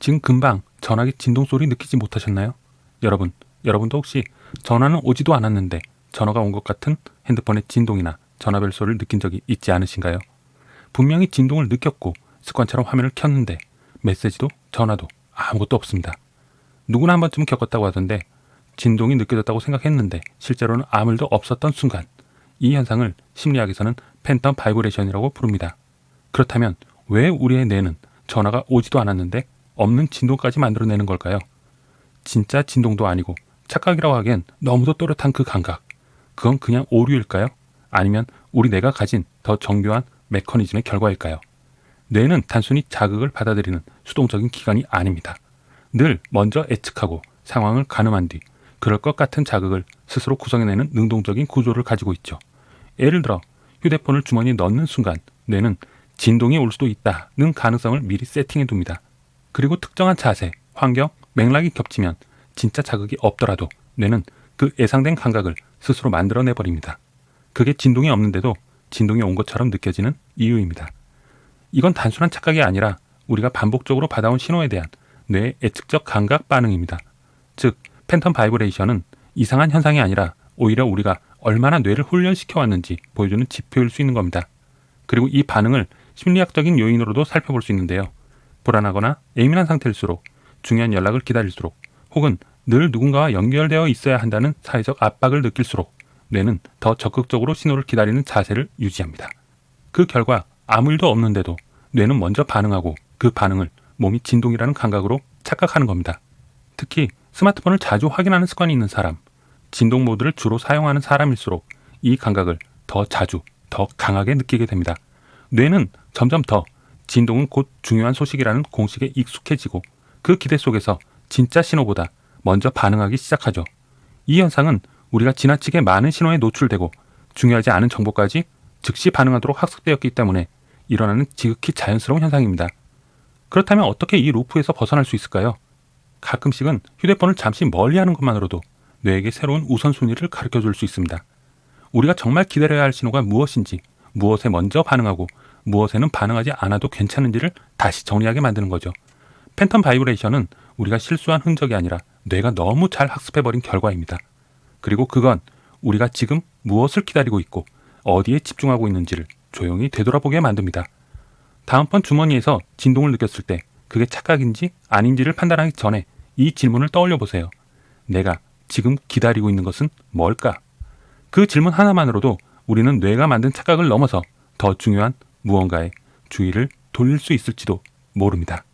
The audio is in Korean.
지금 금방 전화기 진동 소리 느끼지 못하셨나요? 여러분도 혹시 전화는 오지도 않았는데 전화가 온 것 같은 핸드폰의 진동이나 전화벨 소리를 느낀 적이 있지 않으신가요? 분명히 진동을 느꼈고 습관처럼 화면을 켰는데 메시지도 전화도 아무것도 없습니다. 누구나 한 번쯤은 겪었다고 하던데 진동이 느껴졌다고 생각했는데 실제로는 아무 일도 없었던 순간, 이 현상을 심리학에서는 팬텀 바이브레이션이라고 부릅니다. 그렇다면 왜 우리의 뇌는 전화가 오지도 않았는데 없는 진동까지 만들어내는 걸까요? 진짜 진동도 아니고 착각이라고 하기엔 너무도 또렷한 그 감각, 그건 그냥 오류일까요? 아니면 우리 뇌가 가진 더 정교한 메커니즘의 결과일까요? 뇌는 단순히 자극을 받아들이는 수동적인 기관이 아닙니다. 늘 먼저 예측하고 상황을 가늠한 뒤 그럴 것 같은 자극을 스스로 구성해내는 능동적인 구조를 가지고 있죠. 예를 들어 휴대폰을 주머니에 넣는 순간 뇌는 진동이 올 수도 있다는 가능성을 미리 세팅해 둡니다. 그리고 특정한 자세, 환경, 맥락이 겹치면 진짜 자극이 없더라도 뇌는 그 예상된 감각을 스스로 만들어내버립니다. 그게 진동이 없는데도 진동이 온 것처럼 느껴지는 이유입니다. 이건 단순한 착각이 아니라 우리가 반복적으로 받아온 신호에 대한 뇌의 예측적 감각 반응입니다. 즉, 팬텀 바이브레이션은 이상한 현상이 아니라 오히려 우리가 얼마나 뇌를 훈련시켜왔는지 보여주는 지표일 수 있는 겁니다. 그리고 이 반응을 심리학적인 요인으로도 살펴볼 수 있는데요. 불안하거나 예민한 상태일수록, 중요한 연락을 기다릴수록, 혹은 늘 누군가와 연결되어 있어야 한다는 사회적 압박을 느낄수록 뇌는 더 적극적으로 신호를 기다리는 자세를 유지합니다. 그 결과 아무 일도 없는데도 뇌는 먼저 반응하고 그 반응을 몸이 진동이라는 감각으로 착각하는 겁니다. 특히 스마트폰을 자주 확인하는 습관이 있는 사람, 진동 모드를 주로 사용하는 사람일수록 이 감각을 더 자주, 더 강하게 느끼게 됩니다. 뇌는 점점 더 진동은 곧 중요한 소식이라는 공식에 익숙해지고 그 기대 속에서 진짜 신호보다 먼저 반응하기 시작하죠. 이 현상은 우리가 지나치게 많은 신호에 노출되고 중요하지 않은 정보까지 즉시 반응하도록 학습되었기 때문에 일어나는 지극히 자연스러운 현상입니다. 그렇다면 어떻게 이 루프에서 벗어날 수 있을까요? 가끔씩은 휴대폰을 잠시 멀리하는 것만으로도 뇌에게 새로운 우선순위를 가르쳐줄 수 있습니다. 우리가 정말 기다려야 할 신호가 무엇인지, 무엇에 먼저 반응하고 무엇에는 반응하지 않아도 괜찮은지를 다시 정리하게 만드는 거죠. 팬텀 바이브레이션은 우리가 실수한 흔적이 아니라 뇌가 너무 잘 학습해버린 결과입니다. 그리고 그건 우리가 지금 무엇을 기다리고 있고 어디에 집중하고 있는지를 조용히 되돌아보게 만듭니다. 다음번 주머니에서 진동을 느꼈을 때 그게 착각인지 아닌지를 판단하기 전에 이 질문을 떠올려 보세요. 내가 지금 기다리고 있는 것은 뭘까? 그 질문 하나만으로도 우리는 뇌가 만든 착각을 넘어서 더 중요한 무언가에 주의를 돌릴 수 있을지도 모릅니다.